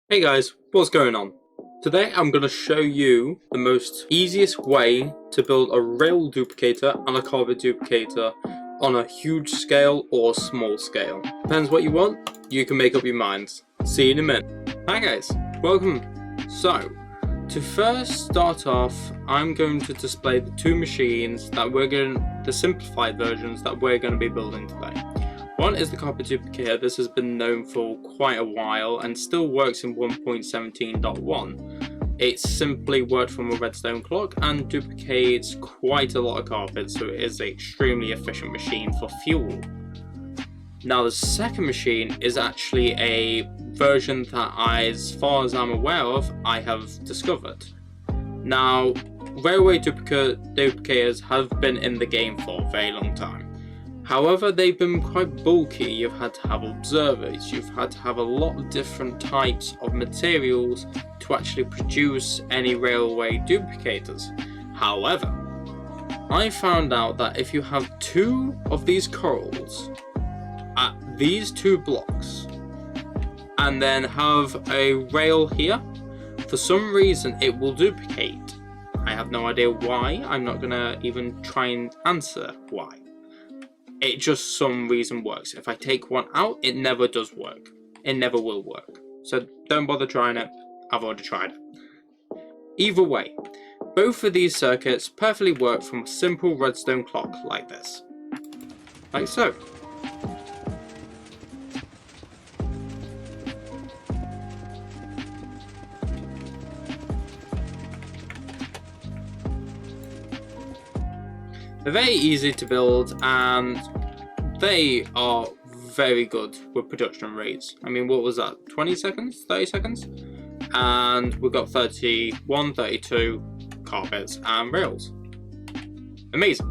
Hey guys, what's going on? Today I'm going to show you the most easiest way to build a rail duplicator and a carpet duplicator on a huge scale or small scale. Depends what you want, you can make up your minds. See you in a minute. Hi guys, welcome. So, to first start off, I'm going to display the two machines that the simplified versions that we're going to be building today. One is the carpet duplicator. This has been known for quite a while and still works in 1.17.1. It simply worked from a redstone clock and duplicates quite a lot of carpet, so it is an extremely efficient machine for fuel. Now the second machine is actually a version that as far as I'm aware of, I have discovered. Now, railway duplicators have been in the game for a very long time. However, they've been quite bulky. You've had to have observers, you've had to have a lot of different types of materials to actually produce any railway duplicators. However, I found out that if you have two of these corals at these two blocks and then have a rail here, for some reason it will duplicate. I have no idea why. I'm not gonna even try and answer why. It just some reason works. If I take one out, it never does work. It never will work. So don't bother trying it. I've already tried it. Either way, both of these circuits perfectly work from a simple redstone clock like this. Like so. They're very easy to build and they are very good with production rates. I mean, what was that? 20 seconds? 30 seconds? And we've got 31, 32 carpets and rails. Amazing.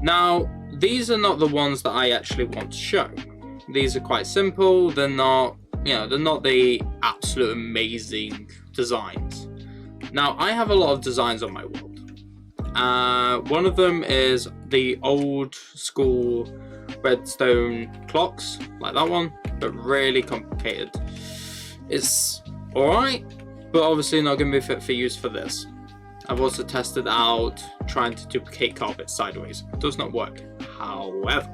Now, these are not the ones that I actually want to show. These are quite simple. They're not, they're not the absolute amazing designs. Now, I have a lot of designs on my world. One of them is the old school redstone clocks, like that one, but really complicated. It's alright, but obviously not going to be fit for use for this. I've also tested out trying to duplicate carpet sideways. It does not work. However,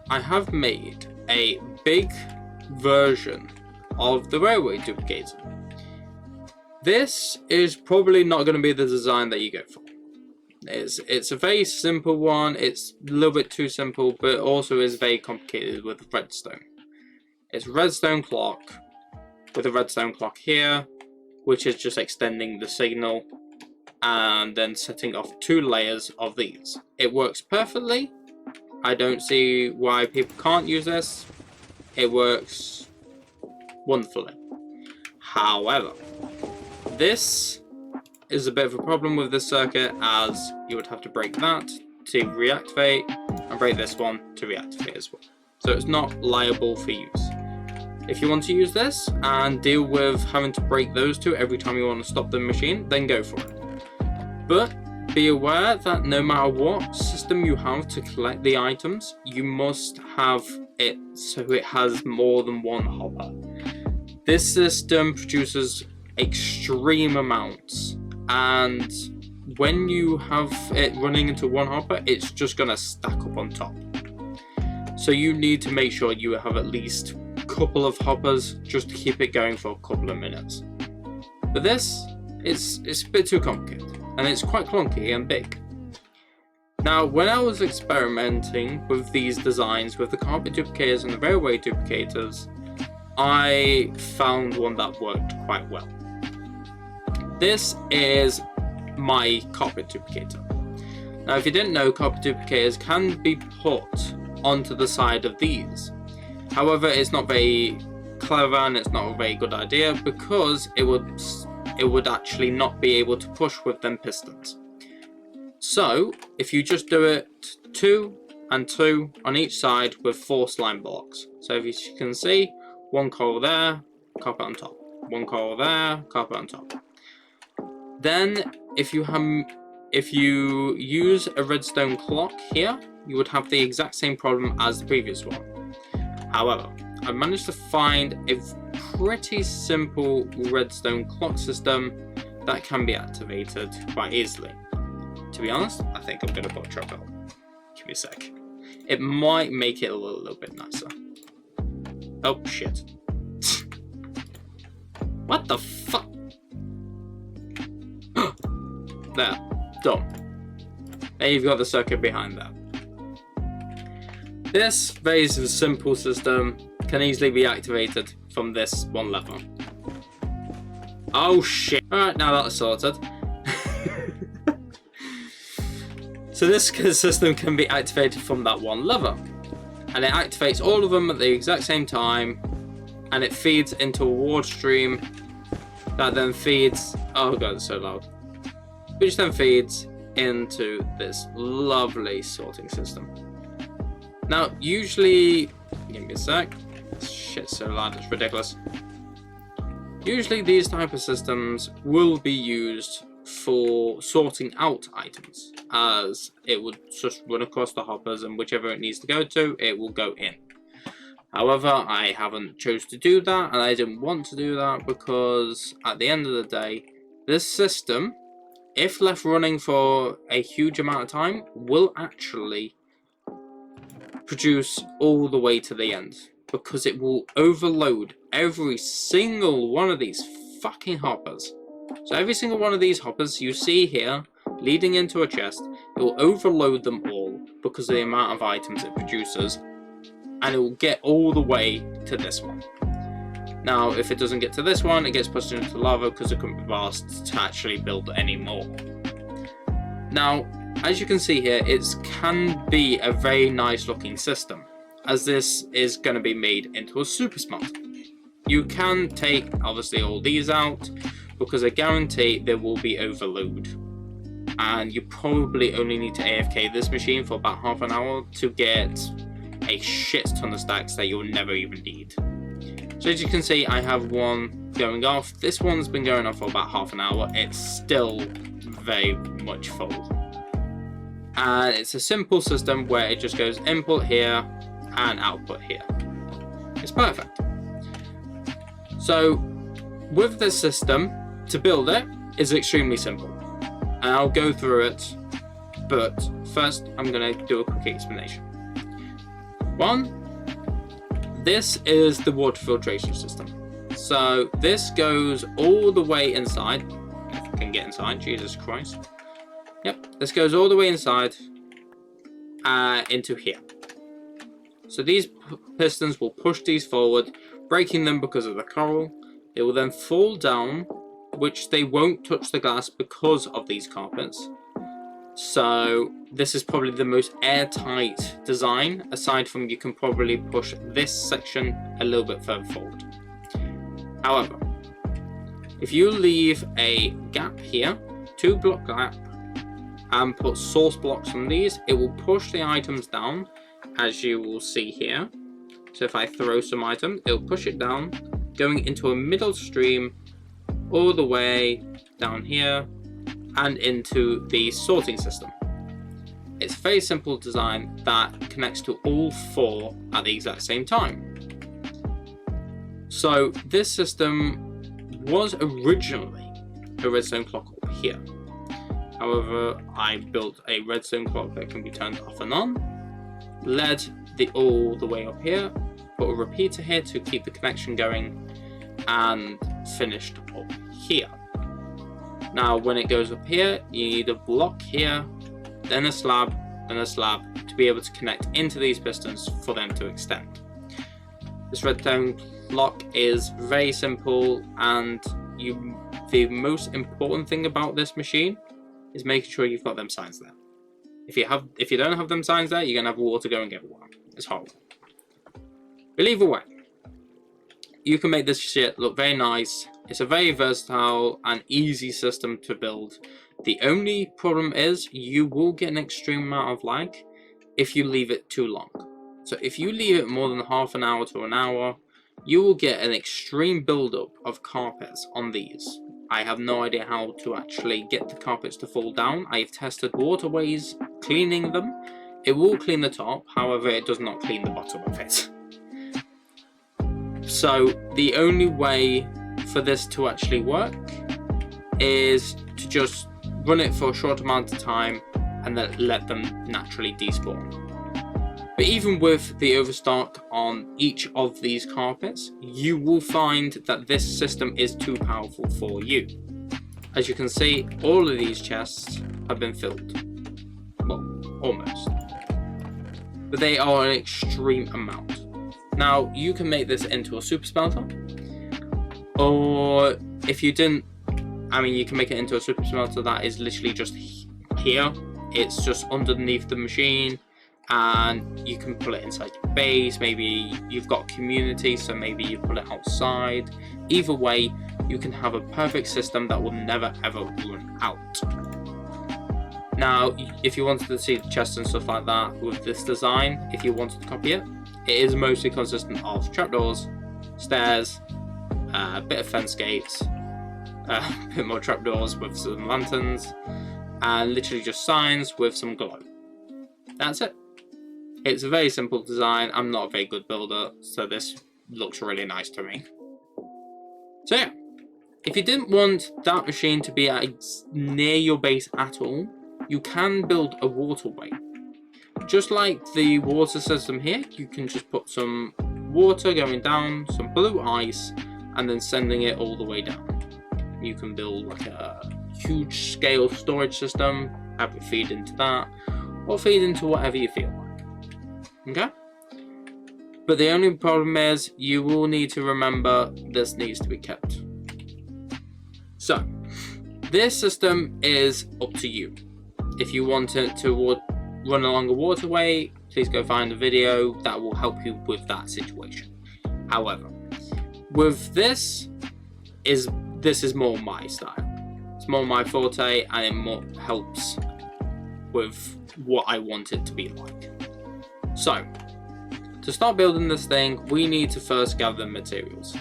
I have made a big version of the railway duplicator. This is probably not going to be the design that you go for. It's a very simple one. It's a little bit too simple, but also is very complicated with redstone. It's a redstone clock with a redstone clock here, which is just extending the signal and then setting off two layers of these. It works perfectly. I don't see why people can't use this. It works wonderfully. However, this is a bit of a problem with this circuit, as you would have to break that to reactivate and break this one to reactivate as well. So it's not liable for use. If you want to use this and deal with having to break those two every time you want to stop the machine, then go for it. But be aware that no matter what system you have to collect the items, you must have it so it has more than one hopper. This system produces extreme amounts, and when you have it running into one hopper, it's just gonna stack up on top. So you need to make sure you have at least a couple of hoppers just to keep it going for a couple of minutes. But this it's a bit too complicated and it's quite clunky and big. Now, when I was experimenting with these designs with the carpet duplicators and the railway duplicators, I found one that worked quite well. This is my carpet duplicator. Now, if you didn't know, carpet duplicators can be put onto the side of these. However, it's not very clever and it's not a very good idea because it would actually not be able to push with them pistons. So, if you just do it 2 and 2 on each side with 4 slime blocks. So if you can see, one coral there, carpet on top. One coral there, carpet on top. Then, if you use a redstone clock here, you would have the exact same problem as the previous one. However, I managed to find a pretty simple redstone clock system that can be activated quite easily. To be honest, I think I'm going to put a trap out. Give me a sec. It might make it a little bit nicer. Oh shit. What the fuck? There. Done. There you've got the circuit behind that. This very simple system can easily be activated from this one lever. Oh shit. Alright, now that's sorted. So this system can be activated from that one lever. And it activates all of them at the exact same time. And it feeds into a ward stream that then feeds... Oh god, it's so loud. Which then feeds into this lovely sorting system. Now, usually... Give me a sec. Shit's so loud, it's ridiculous. Usually these type of systems will be used for sorting out items, as it would just run across the hoppers and whichever it needs to go to, it will go in. However, I haven't chose to do that, and I didn't want to do that because at the end of the day, this system, if left running for a huge amount of time, will actually produce all the way to the end, because it will overload every single one of these fucking hoppers. So every single one of these hoppers you see here leading into a chest, it will overload them all because of the amount of items it produces, and it will get all the way to this one. Now if it doesn't get to this one, it gets pushed into lava because it couldn't be asked to actually build any more. Now as you can see here, it can be a very nice looking system, as this is going to be made into a super smart. You can take obviously all these out because I guarantee there will be overload, and you probably only need to AFK this machine for about half an hour to get a shit ton of stacks that you'll never even need. So as you can see, I have one going off. This one's been going off for about half an hour. It's still very much full. And it's a simple system where it just goes input here and output here. It's perfect. So with this system, to build it is extremely simple, and I'll go through it, but first I'm going to do a quick explanation. One, this is the water filtration system. So this goes all the way inside, if I can get inside, Jesus Christ. Yep, this goes all the way inside into here. So these pistons will push these forward, breaking them because of the coral. They will then fall down, which they won't touch the glass because of these carpets. So this is probably the most airtight design, aside from you can probably push this section a little bit further forward. However, if you leave a gap here, 2 block gap, and put source blocks from these, it will push the items down, as you will see here. So if I throw some item, it will push it down, going into a middle stream all the way down here and into the sorting system. It's a very simple design that connects to all 4 at the exact same time. So this system was originally a redstone clock up here. However, I built a redstone clock that can be turned off and on, led all the way up here, put a repeater here to keep the connection going, and finished up here. Now when it goes up here, you need a block here, then a slab to be able to connect into these pistons for them to extend. This redstone clock is very simple, and the most important thing about this machine is making sure you've got them signs there. If you don't have them signs there, you're gonna have water going everywhere. It's horrible. But either way, you can make this shit look very nice. It's a very versatile and easy system to build. The only problem is you will get an extreme amount of lag if you leave it too long. So if you leave it more than half an hour to an hour, you will get an extreme buildup of carpets on these. I have no idea how to actually get the carpets to fall down. I've tested waterways cleaning them. It will clean the top, however it does not clean the bottom of it. So the only way for this to actually work is to just run it for a short amount of time and then let them naturally despawn. But even with the overstock on each of these carpets, you will find that this system is too powerful for you. As you can see, all of these chests have been filled. Well, almost. But they are an extreme amount. Now, you can make this into a super smelter, or if you didn't, I mean, you can make it into a super smelter that is literally just here. It's just underneath the machine, and you can put it inside your base. Maybe you've got a community, so maybe you put it outside. Either way, you can have a perfect system that will never ever run out. Now, if you wanted to see the chests and stuff like that with this design, if you wanted to copy it, it is mostly consistent of trapdoors, stairs, a bit of fence gates, a bit more trapdoors with some lanterns, and literally just signs with some glow. That's it. It's a very simple design. I'm not a very good builder, so this looks really nice to me. So yeah, if you didn't want that machine to be near your base at all, you can build a waterway. Just like the water system here, you can just put some water going down, some blue ice, and then sending it all the way down. You can build like a huge scale storage system, have it feed into that, or feed into whatever you feel like. Okay? But the only problem is, you will need to remember this needs to be kept. So, this system is up to you. If you want it to run along a waterway, please go find a video that will help you with that situation. However, with this is more my style. It's more my forte, and it more helps with what I want it to be like. So, to start building this thing, we need to first gather materials.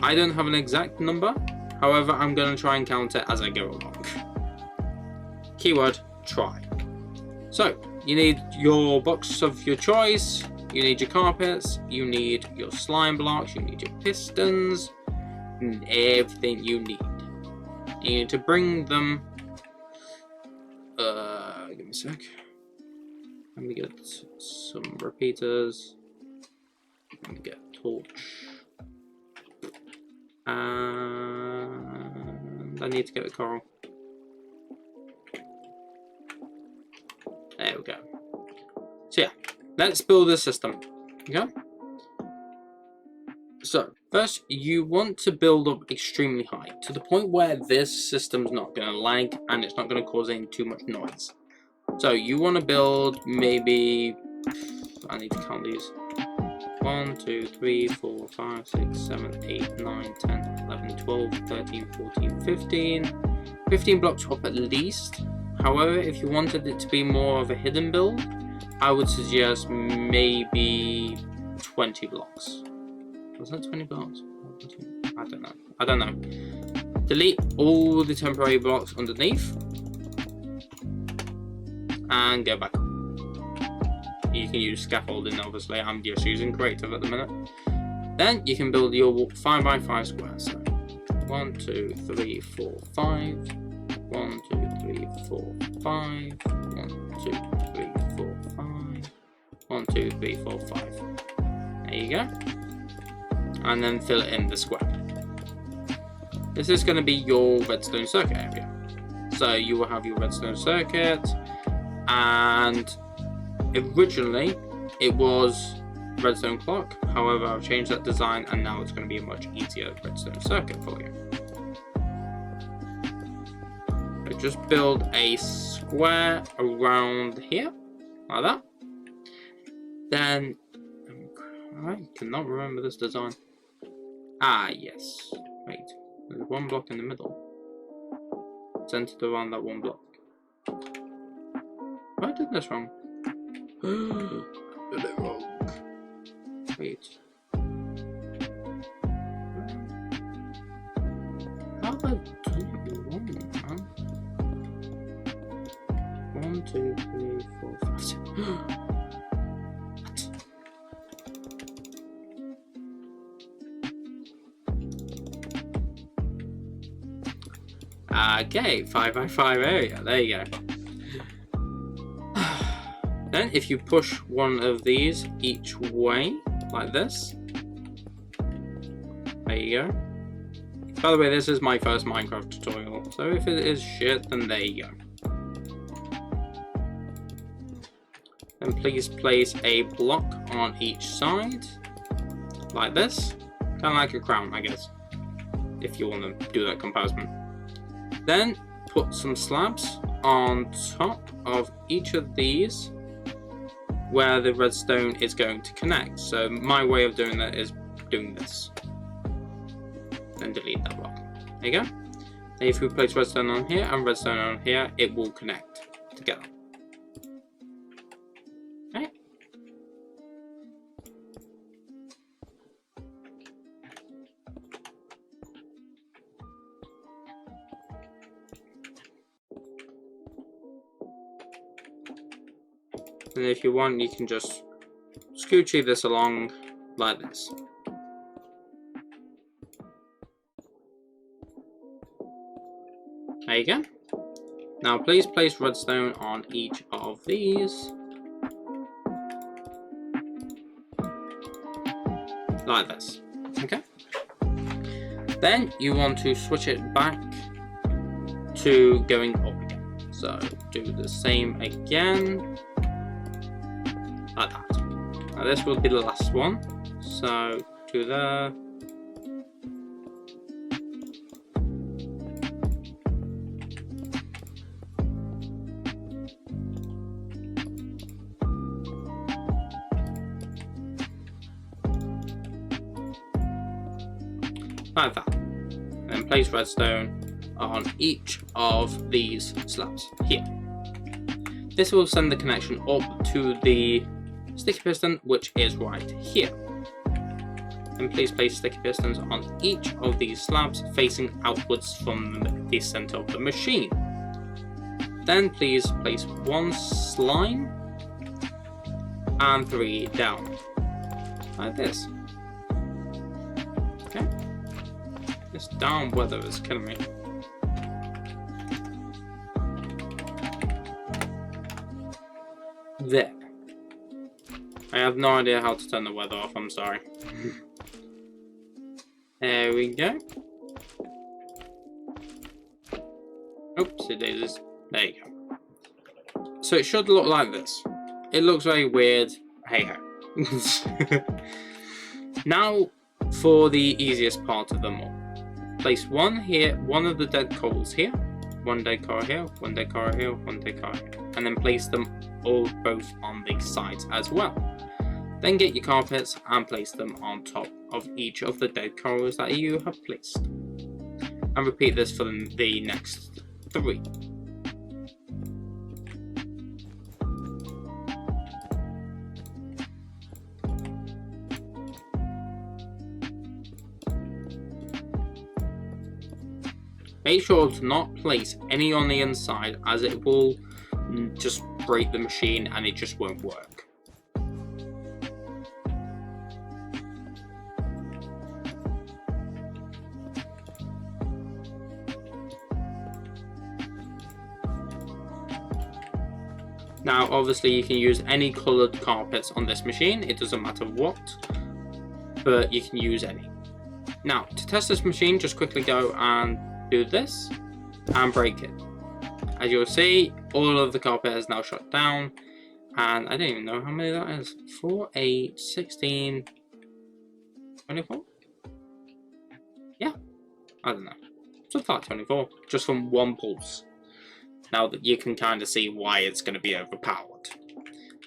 I don't have an exact number, however, I'm going to try and count it as I go along. Keyword, try. So, you need your box of your choice, you need your carpets, you need your slime blocks, you need your pistons, and everything you need. You need to bring them. Give me a sec. Let me get some repeaters. Let me get a torch. And I need to get a coral. There we go. So yeah, let's build a system. Okay? So, first you want to build up extremely high, to the point where this system's not going to lag and it's not going to cause any too much noise. So you want to build maybe, I need to count these, 1, 2, 3, 4, 5, 6, 7, 8, 9, 10, 11, 12, 13, 14, 15 blocks up at least. However, if you wanted it to be more of a hidden build, I would suggest maybe 20 blocks. Was that 20 blocks? I don't know. Delete all the temporary blocks underneath and go back up. You can use scaffolding, obviously. I'm just using creative at the minute. Then you can build your 5x5 squares. So 1, 2, 3, 4, 5. 1, 2, 3, 4, 5. 1, 2, 3, 4, 5. 1, 2, 3, 4, 5. There you go. And then fill it in the square. This is going to be your redstone circuit area. So you will have your redstone circuit, and originally it was redstone clock. However, I've changed that design and now it's going to be a much easier redstone circuit for you. So just build a square around here, like that. Then, I cannot remember this design. Ah, yes. Wait, there's one block in the middle. Centered around that one block. I did this wrong. Did it wrong. Wait. How have I done it wrong, man? 1, 2, 3, 4, 5, 6. What? Okay, 5x5 area. There you go. Then, if you push one of these each way, like this. There you go. By the way, this is my first Minecraft tutorial, so if it is shit, then there you go. Then please place a block on each side, like this. Kind of like a crown, I guess, if you want to do that comparison. Then put some slabs on top of each of these where the redstone is going to connect. So my way of doing that is doing this. Then delete that block. There you go. And if we place redstone on here and redstone on here, it will connect together. Okay. And if you want, you can just scoochie this along like this. There you go. Now please place redstone on each of these. Like this. Okay. Then you want to switch it back to going up again. So do the same again. Like that. Now this will be the last one. So do the like that. And then place redstone on each of these slabs here. This will send the connection up to the sticky piston, which is right here. And please place sticky pistons on each of these slabs facing outwards from the center of the machine. Then please place 1 slime and 3 down, like this. Okay. This down weather is killing me. There. I have no idea how to turn the weather off, I'm sorry. There we go. Oopsie daisies. There you go. So it should look like this. It looks very weird. Hey ho. Now for the easiest part of them all. Place one here, one of the dead corals here, one dead coral here, one dead coral here, one dead coral here, and then place them all both on the sides as well. Then get your carpets and place them on top of each of the dead corals that you have placed. And repeat this for the next 3. Make sure to not place any on the inside, as it will just break the machine and it just won't work. Now obviously you can use any coloured carpets on this machine, it doesn't matter what, but you can use any. Now to test this machine, just quickly go and do this and break it. As you'll see, all of the carpet is now shut down, and I don't even know how many that is. 4, 8, 16, 24? Yeah, I don't know. Something like 24, just from one pulse. Now that you can kind of see why it's going to be overpowered.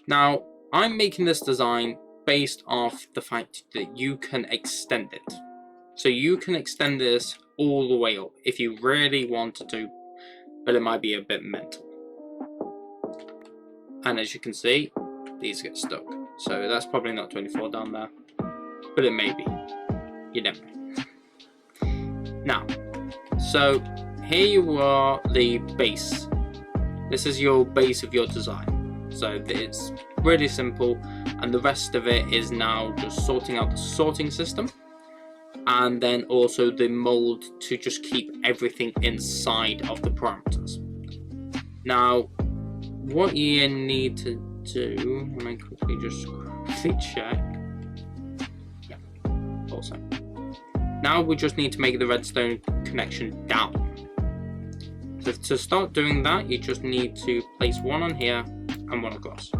Now, I'm making this design based off the fact that you can extend it. So you can extend this all the way up if you really wanted to, but it might be a bit mental. And as you can see, these get stuck. So that's probably not 24 down there, but it may be. You never know. Now, so here you are, the base. This is your base of your design. So it's really simple, and the rest of it is now just sorting out the sorting system. and then also the mold to just keep everything inside of the parameters. Now, what you need to do, let me quickly just check. Yeah, also. Now we just need to make the redstone connection down. So to start doing that, you just need to place one on here and one across.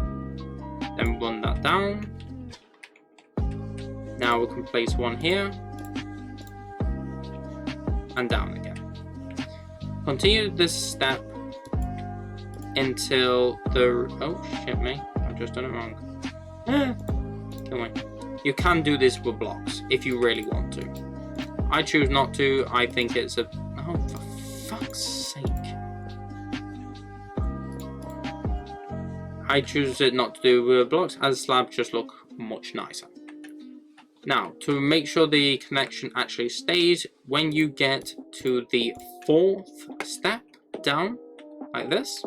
Then run that down. Now we can place one here and down again. Continue this step until the... oh shit me, I've just done it wrong. Don't worry. You can do this with blocks if you really want to. I choose not to. I think it's a... oh, for fuck's sake. I choose it not to do with blocks, as slabs just look much nicer. Now, to make sure the connection actually stays, when you get to the 4th step down, like this,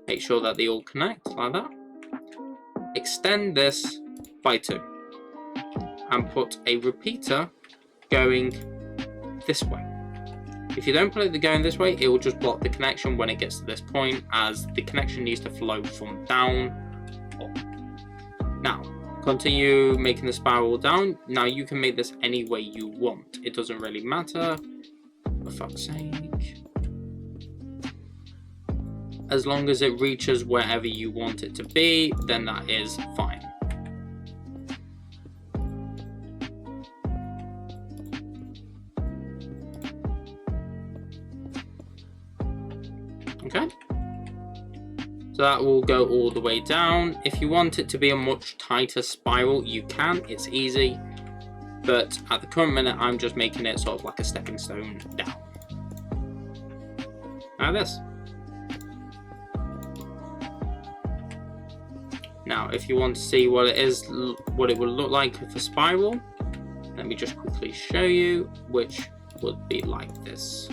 make sure that they all connect, like that. Extend this by 2. And put a repeater going this way. If you don't put it going this way, it will just block the connection when it gets to this point, as the connection needs to flow from down up. Now, continue making the spiral down. Now you can make this any way you want. It doesn't really matter. For fuck's sake. As long as it reaches wherever you want it to be, then that is fine. Okay, so that will go all the way down. If you want it to be a much tighter spiral, you can, it's easy, but at the current minute I'm just making it sort of like a stepping stone down. Like this. Now if you want to see what it is, what it will look like for spiral, let me just quickly show you, which would be like this.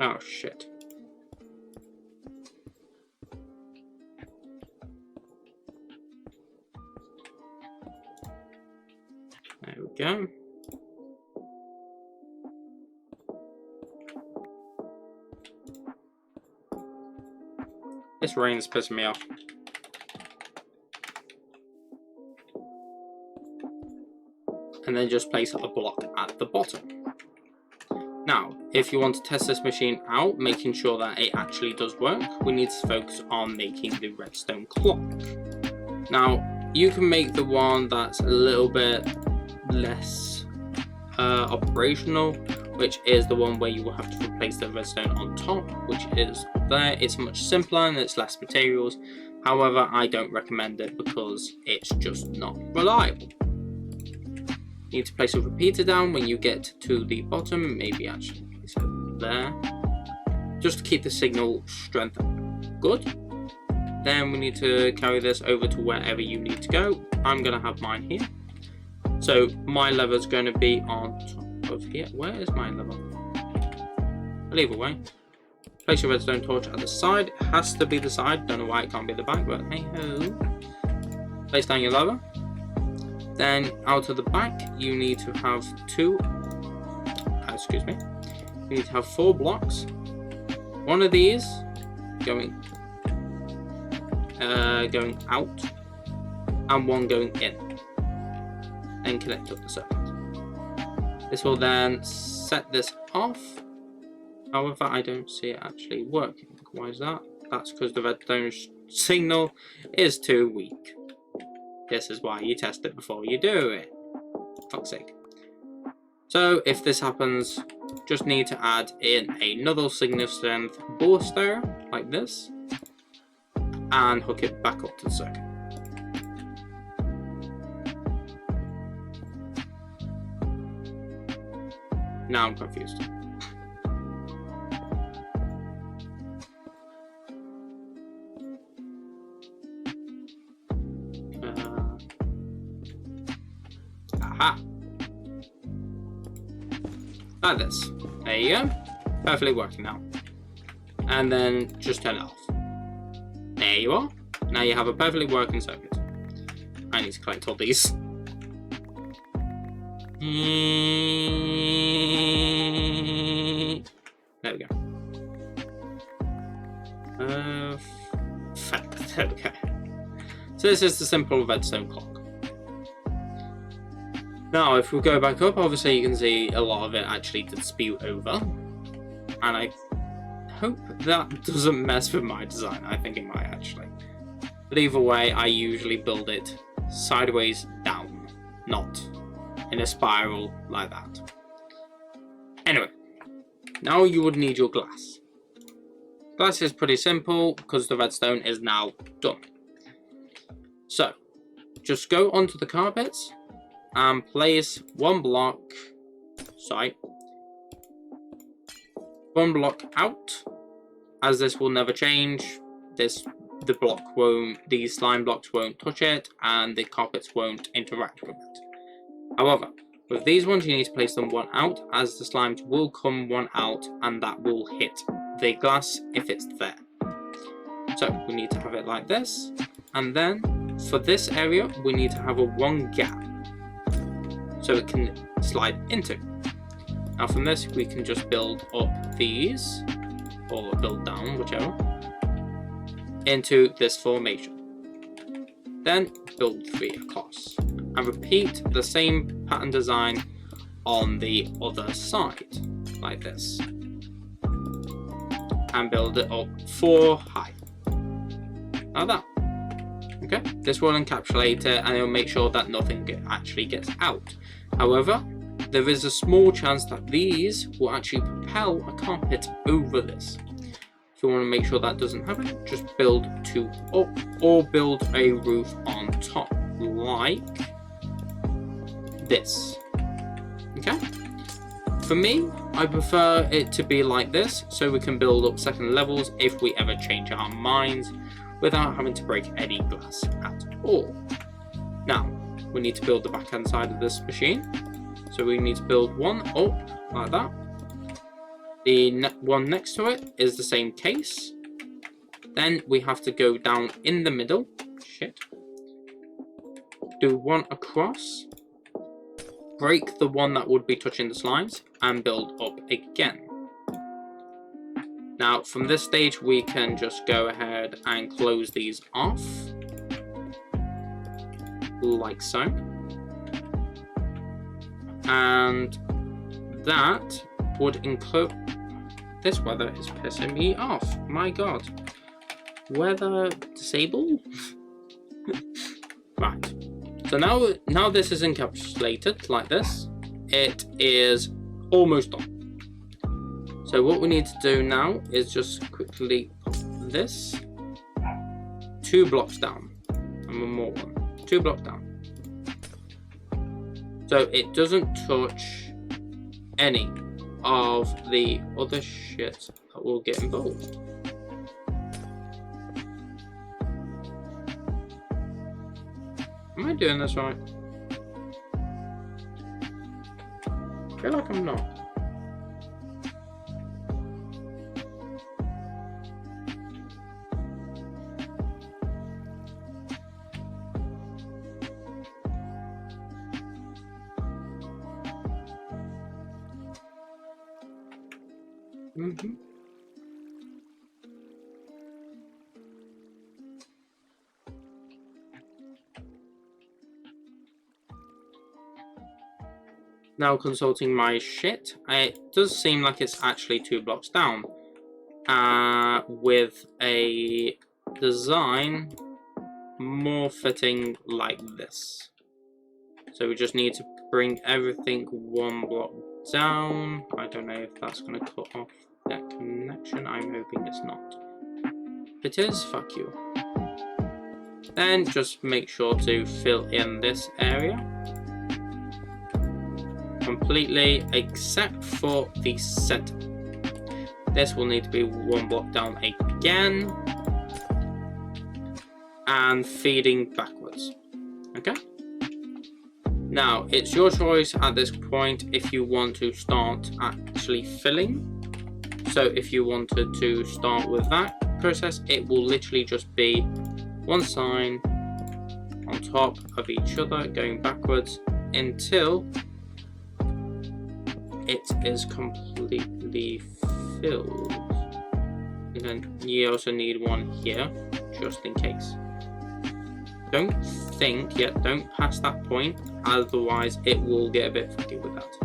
Oh shit. There we go. This rain is pissing me off. And then just place a block at the bottom. Now, if you want to test this machine out, making sure that it actually does work, we need to focus on making the redstone clock. Now, you can make the one that's a little bit less operational, which is the one where you will have to replace the redstone on top, which is up there. It's much simpler and it's less materials. However, I don't recommend it because it's just not reliable. You need to place a repeater down when you get to the bottom, maybe actually place it there, just to keep the signal strength good. Then we need to carry this over to wherever you need to go. I'm going to have mine here. So my lever is going to be on top of here. Where is my lever? I'll either way. Place your redstone torch at the side. It has to be the side. Don't know why it can't be the back, but hey ho. Place down your lever. Then out of the back, you need to have you need to have 4 blocks. One of these going out, and one going in, and connect up the circuit. This will then set this off. However, I don't see it actually working. Why is that? That's because the redstone signal is too weak. This is why you test it before you do it. Fuck's sake. So if this happens, just need to add in another signal strength booster like this and hook it back up to the circuit. Now I'm confused. Aha! Like this. There you go. Perfectly working now. And then just turn it off. There you are. Now you have a perfectly working circuit. I need to collect all these. There we go. There we go. So this is the simple redstone clock. Now, if we go back up, obviously you can see a lot of it actually did spew over. And I hope that doesn't mess with my design. I think it might actually. But either way, I usually build it sideways down, not in a spiral like that. Anyway, now you would need your glass. Glass is pretty simple because the redstone is now done. So, just go onto the carpets and place one block out, as this will never change. These slime blocks won't touch it, and the carpets won't interact with it. However, with these ones, you need to place them one out, as the slimes will come one out, and that will hit the glass if it's there. So we need to have it like this, and then for this area, we need to have a one gap, so it can slide into. Now from this, we can just build up these, or build down, whichever, into this formation. Then build 3 across, and repeat the same pattern design on the other side, like this. And build it up 4 high. Like that. Okay, this will encapsulate it and it will make sure that nothing actually gets out. However, there is a small chance that these will actually propel a carpet over this. If you want to make sure that doesn't happen, just build 2 up or build a roof on top, like this. Okay? For me, I prefer it to be like this, so we can build up second levels if we ever change our minds without having to break any glass at all. Now, we need to build the backhand side of this machine. So we need to build one up like that. The one next to it is the same case. Then we have to go down in the middle. Do one across. Break the one that would be touching the slimes and build up again. Now from this stage we can just go ahead and close these off. Like so. And that would include... This weather is pissing me off. My god. Weather disable? Right. So now this is encapsulated like this. It is almost done. So what we need to do now is just quickly put this 2 blocks down. And one more one. 2 blocks down. So it doesn't touch any of the other shit that will get involved. Am I doing this right? I feel like I'm not. Now consulting my shit, it does seem like it's actually 2 blocks down, with a design more fitting like this. So we just need to bring everything 1 block down. I don't know if that's going to cut off that connection. I'm hoping it's not. If it is, fuck you. Then just make sure to fill in this area completely, except for the center. This will need to be 1 block down again and feeding backwards. Okay. Now it's your choice at this point if you want to start actually filling. So if you wanted to start with that, process, it will literally just be one sign on top of each other going backwards until it is completely filled. And then you also need one here just in case. Don't think yet, don't pass that point, otherwise it will get a bit funky with that.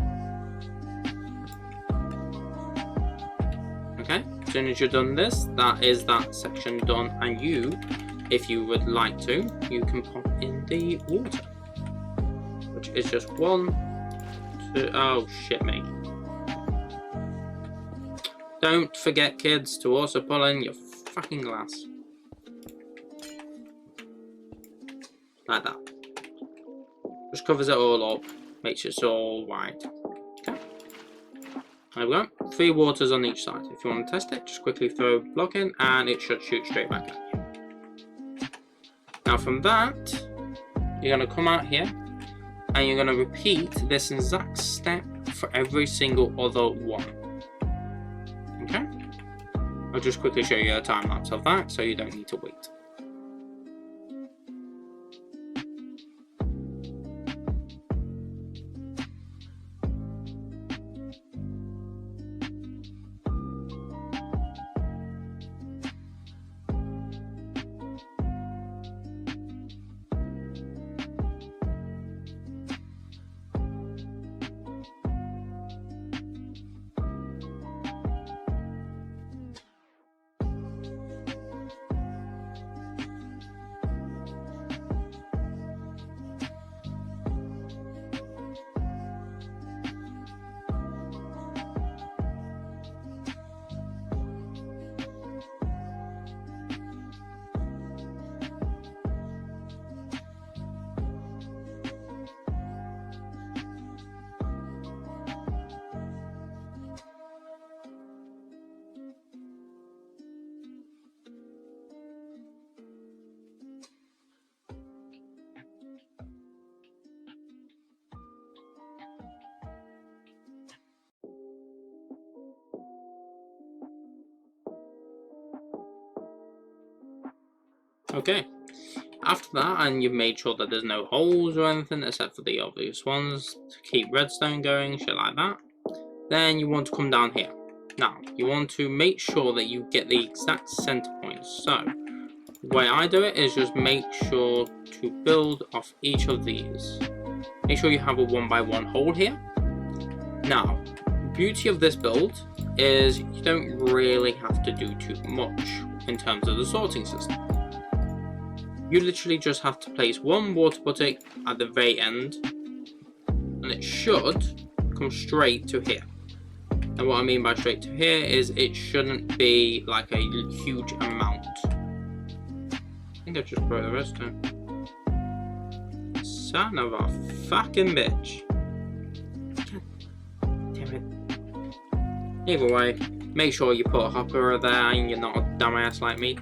Okay, as soon as you're done this, that is that section done, and you, if you would like to, you can pop in the water, which is just 1, 2, oh shit me. Don't forget, kids, to also pull in your fucking glass. Like that. Just covers it all up, makes it all white. Okay. There we go. 3 waters on each side. If you want to test it, just quickly throw a block in and it should shoot straight back at you. Now from that, you're going to come out here and you're going to repeat this exact step for every single other one. Okay? I'll just quickly show you a time lapse of that so you don't need to wait. Okay, after that, and you've made sure that there's no holes or anything except for the obvious ones to keep redstone going, shit like that, then you want to come down here. Now, you want to make sure that you get the exact center point. So, the way I do it is just make sure to build off each of these. Make sure you have a 1 by 1 hole here. Now, the beauty of this build is you don't really have to do too much in terms of the sorting system. You literally just have to place 1 water buttock at the very end, and it should come straight to here. And what I mean by straight to here is it shouldn't be like a huge amount. I think I just broke the redstone. Son of a fucking bitch. God damn it. Either way, make sure you put a hopper there and you're not a dumbass like me.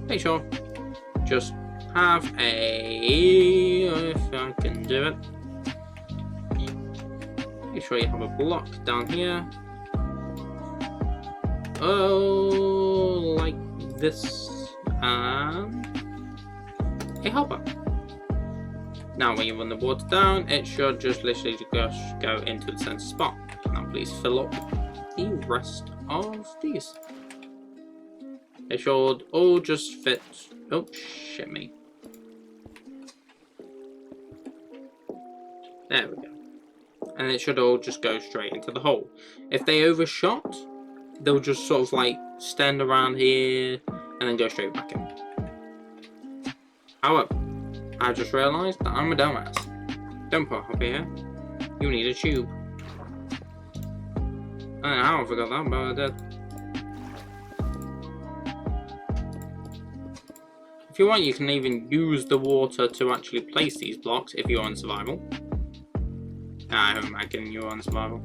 Make sure. Just have a, if I can do it, make sure you have a block down here, oh, like this, and a hopper. Now when you run the water down, it should just literally just go into the center spot. Now please fill up the rest of these. They should all just fit. Oh, shit me. There we go. And it should all just go straight into the hole. If they overshot, they'll just sort of like stand around here and then go straight back in. However, I just realised that I'm a dumbass. Don't put a hopper here. You need a tube. I don't know how I forgot that, but I did. If you want, you can even use the water to actually place these blocks if you're on survival. I don't imagine you're on survival.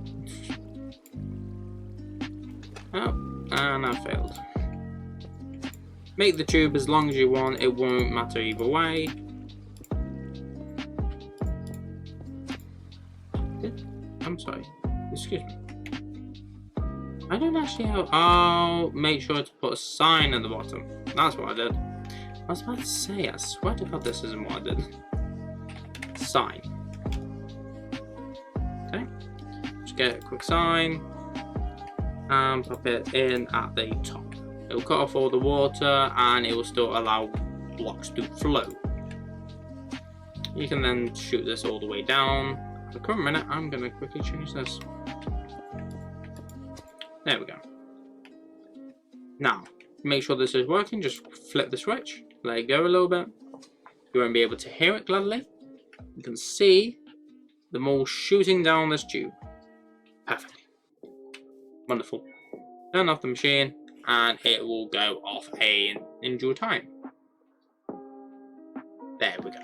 Oh, and I failed. Make the tube as long as you want, it won't matter either way. I'm sorry, excuse me. I don't actually have... I'll make sure to put a sign at the bottom. That's what I did. I was about to say, I swear to God this isn't what I did. Sign. Okay. Just get a quick sign. And pop it in at the top. It'll cut off all the water and it will still allow blocks to flow. You can then shoot this all the way down. For the current minute, I'm going to quickly change this. There we go. Now, make sure this is working. Just flip the switch. Let it go a little bit. You won't be able to hear it gladly. You can see them all shooting down this tube. Perfectly. Wonderful. Turn off the machine and it will go off in due time. There we go.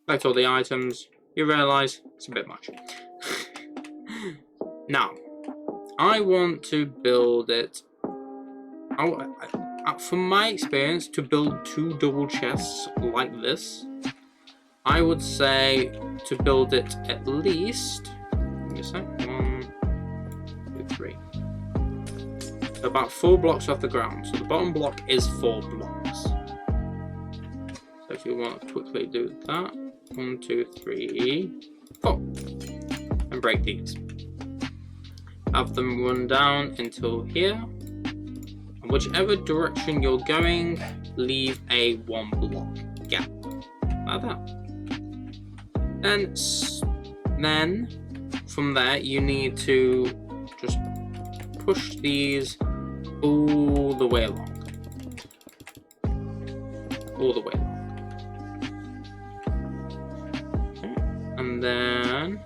Collect all the items. You realise it's a bit much. Now, I want to build it. From my experience, to build 2 double chests like this, I would say to build it at least. Give me a sec. 1, 2, 3. So about 4 blocks off the ground. So the bottom block is 4 blocks. So if you want to quickly do that, 1, 2, 3, 4, and break these. Have them run down until here. And whichever direction you're going, leave a 1 block gap, like that. Then from there, you need to just push these all the way along. All the way along. Okay. And then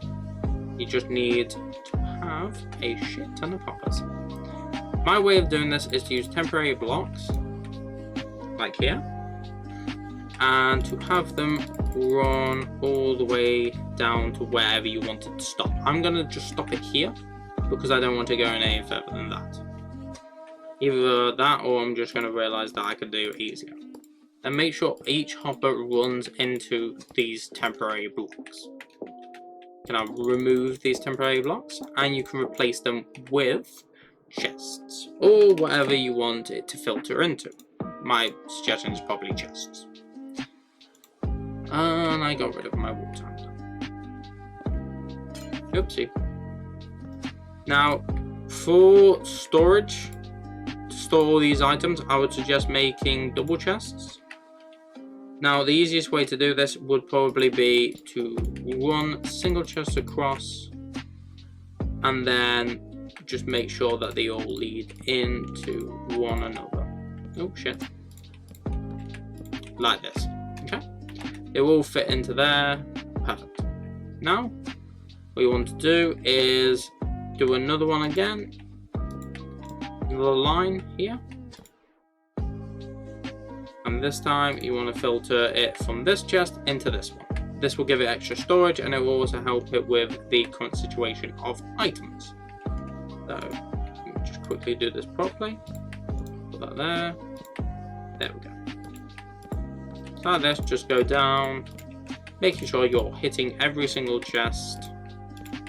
you just need to have a shit ton of hoppers. My way of doing this is to use temporary blocks, like here, and to have them run all the way down to wherever you want it to stop. I'm going to just stop it here, because I don't want to go any further than that. Either that, or I'm just going to realise that I could do it easier. And make sure each hopper runs into these temporary blocks. You can now remove these temporary blocks, and you can replace them with chests, or whatever you want it to filter into. My suggestion is probably chests. And I got rid of my water. Oopsie. Now, for storage, to store all these items, I would suggest making double chests. Now, the easiest way to do this would probably be to run single chests across, and then just make sure that they all lead into one another. Oh shit. Like this. Okay. They will fit into there. Perfect. Now, what you want to do is do another one again. Another line here. And this time you want to filter it from this chest into this one. This will give it extra storage, and it will also help it with the current situation of items. So, let me just quickly do this properly. Put that there. There we go. Like this, just go down, making sure you're hitting every single chest,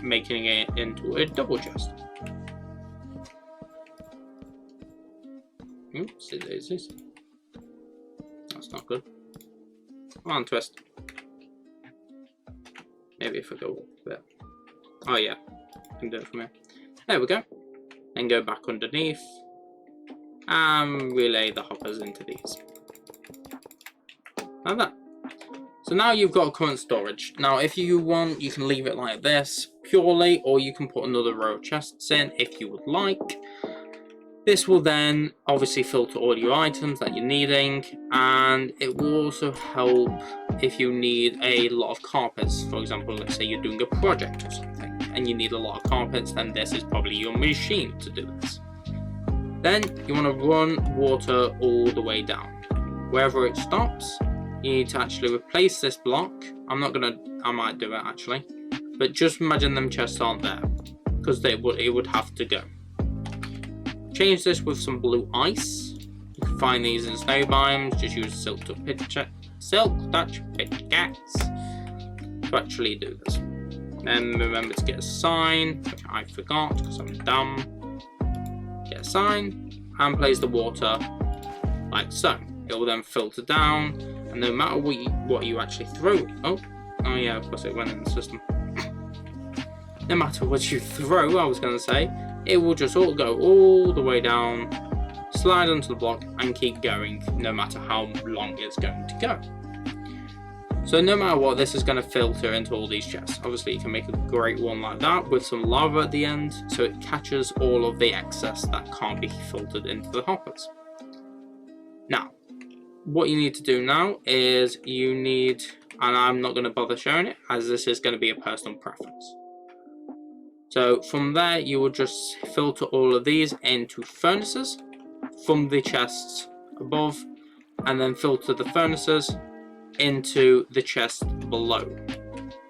making it into a double chest. Oops, daisies. That's not good. Come on, twist. Maybe if I go a bit. Oh yeah, I can do it from here. There we go. Then go back underneath and relay the hoppers into these. Like that. So now you've got current storage. Now if you want, you can leave it like this purely, or you can put another row of chests in if you would like. This will then obviously filter all your items that you're needing, and it will also help if you need a lot of carpets. For example, let's say you're doing a project or something and you need a lot of carpets, then this is probably your machine to do this. Then you want to run water all the way down. Wherever it stops, you need to actually replace this block. I might do it actually, but just imagine them chests aren't there, because it would have to go. Change this with some blue ice. You can find these in snow biomes. Just use silk touch pickaxe to actually do this. Then remember to get a sign, which I forgot because I'm dumb. get a sign, and place the water like so. It will then filter down, and no matter what you actually throw, oh yeah, of course it went in the system. No matter what you throw, I was going to say, it will just all go all the way down, slide onto the block, and keep going no matter how long it's going to go. So no matter what, this is going to filter into all these chests. Obviously you can make a great one like that with some lava at the end, so it catches all of the excess that can't be filtered into the hoppers. Now, what you need to do now is you need, and I'm not going to bother showing it as this is going to be a personal preference. So from there you will just filter all of these into furnaces from the chests above, and then filter the furnaces into the chest below.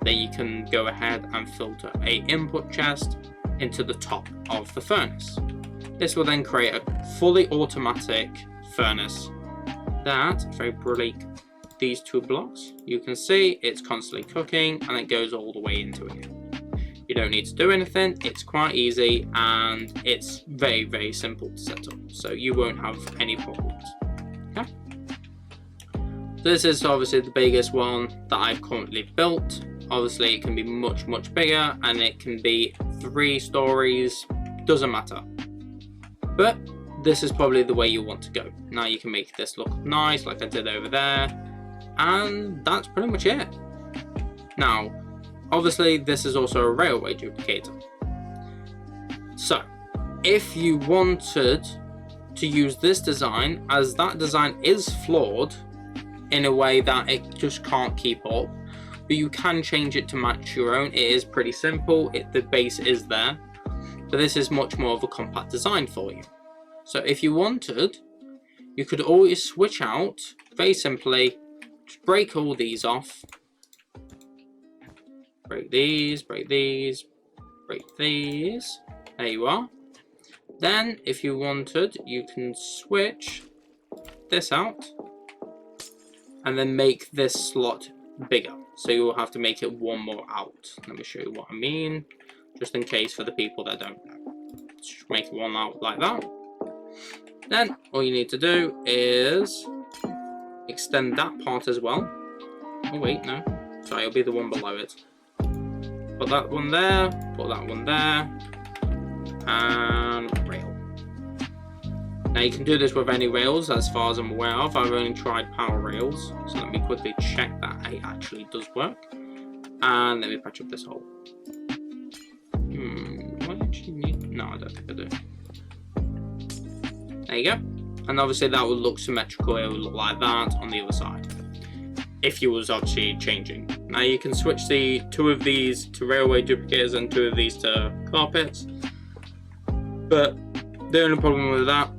Then you can go ahead and filter a input chest into the top of the furnace. This will then create a fully automatic furnace that, if I break these two blocks, you can see it's constantly cooking and it goes all the way into it. You don't need to do anything, it's quite easy and it's very, very simple to set up, so you won't have any problems. Okay? This is obviously the biggest one that I've currently built. Obviously it can be much, much bigger, and it can be 3 stories, doesn't matter. But this is probably the way you want to go. Now you can make this look nice like I did over there, and that's pretty much it. Now, obviously this is also a railway duplicator. So, if you wanted to use this design, as that design is flawed in a way that it just can't keep up, but you can change it to match your own. It is pretty simple, the base is there, but this is much more of a compact design for you. So if you wanted, you could always switch out, very simply, just break all these off. Break these, break these, break these. There you are. Then, if you wanted, you can switch this out and then make this slot bigger. So you will have to make it one more out. Let me show you what I mean, just in case for the people that don't know. Just make one out like that. Then, all you need to do is extend that part as well. Oh wait, no. Sorry, it'll be the one below it. Put that one there, put that one there, and rail. Now you can do this with any rails as far as I'm aware of. I've only tried power rails, so let me quickly check that it actually does work. And let me patch up this hole. Do I actually need? No, I don't think I do. There you go. And obviously that would look symmetrical, it would look like that on the other side, if you was obviously changing. Now you can switch the 2 of these to railway duplicators and 2 of these to carpets, but the only problem with that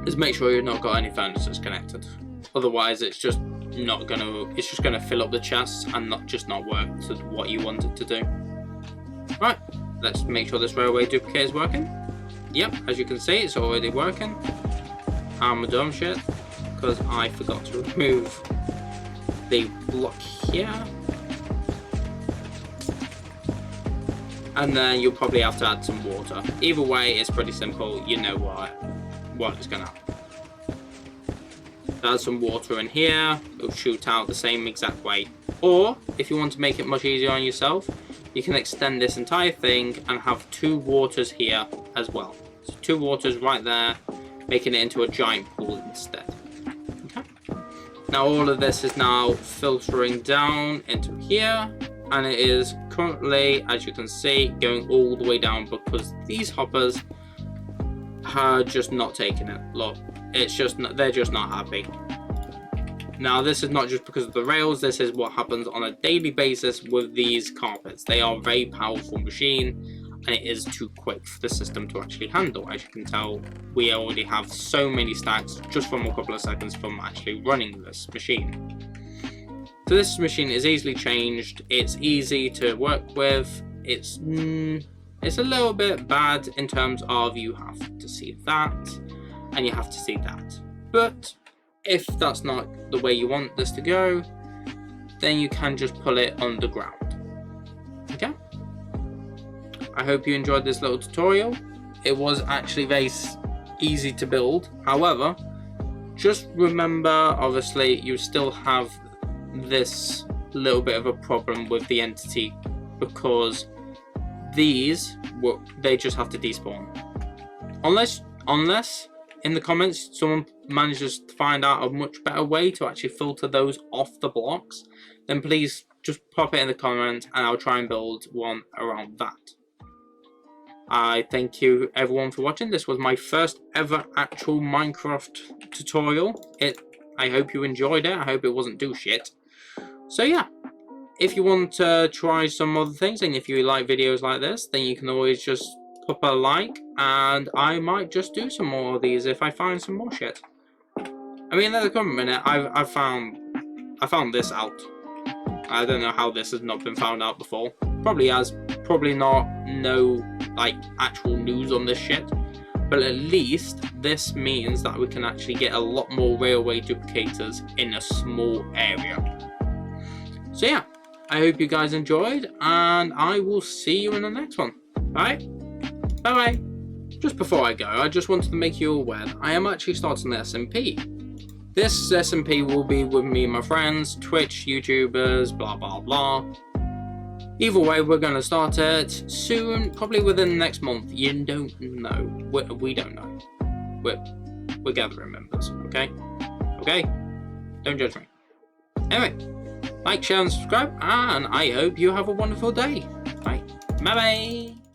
is make sure you've not got any furnaces connected. Otherwise it's just not gonna, it's just gonna fill up the chests and not work to what you want it to do. Right, let's make sure this railway duplicator is working. Yep, as you can see, it's already working. I'm a dumb shit because I forgot to remove the block here, and then you'll probably have to add some water. Either way, it's pretty simple. You know what is gonna happen. Add some water in here, it'll shoot out the same exact way. Or if you want to make it much easier on yourself, you can extend this entire thing and have 2 waters here as well. So 2 waters right there, making it into a giant pool instead. Now all of this is now filtering down into here, and it is currently, as you can see, going all the way down because these hoppers are just not taking it. Look, it's just not, they're just not happy. Now this is not just because of the rails, this is what happens on a daily basis with these carpets. They are a very powerful machine, and it is too quick for the system to actually handle. As you can tell, we already have so many stacks just from a couple of seconds from actually running this machine. So this machine is easily changed, it's easy to work with, it's a little bit bad in terms of you have to see that, and you have to see that. But if that's not the way you want this to go, then you can just pull it underground. Okay? I hope you enjoyed this little tutorial. it was actually very easy to build. However, just remember, obviously, you still have this little bit of a problem with the entity, because these, they just have to despawn. Unless in the comments someone manages to find out a much better way to actually filter those off the blocks, then please just pop it in the comments and I'll try and build one around that. I thank you everyone for watching. This was my first ever actual Minecraft tutorial. I hope you enjoyed it. I hope it wasn't do shit. So yeah, if you want to try some other things and if you like videos like this, then you can always just pop a like and I might just do some more of these if I find some more shit. I mean, at the current minute, I found this out. I don't know how this has not been found out before. Probably has. Probably not. No, like, actual news on this shit. But at least this means that we can actually get a lot more railway duplicators in a small area. So yeah, I hope you guys enjoyed, and I will see you in the next one. Alright? Bye bye. Just before I go, I just wanted to make you aware that I am actually starting the SMP. This SMP will be with me and my friends, Twitch, YouTubers, blah blah blah. Either way, we're going to start it soon, probably within the next month. You don't know. We don't know. We're gathering members, okay? Okay? Don't judge me. Anyway, like, share and subscribe, and I hope you have a wonderful day. Bye. Bye bye.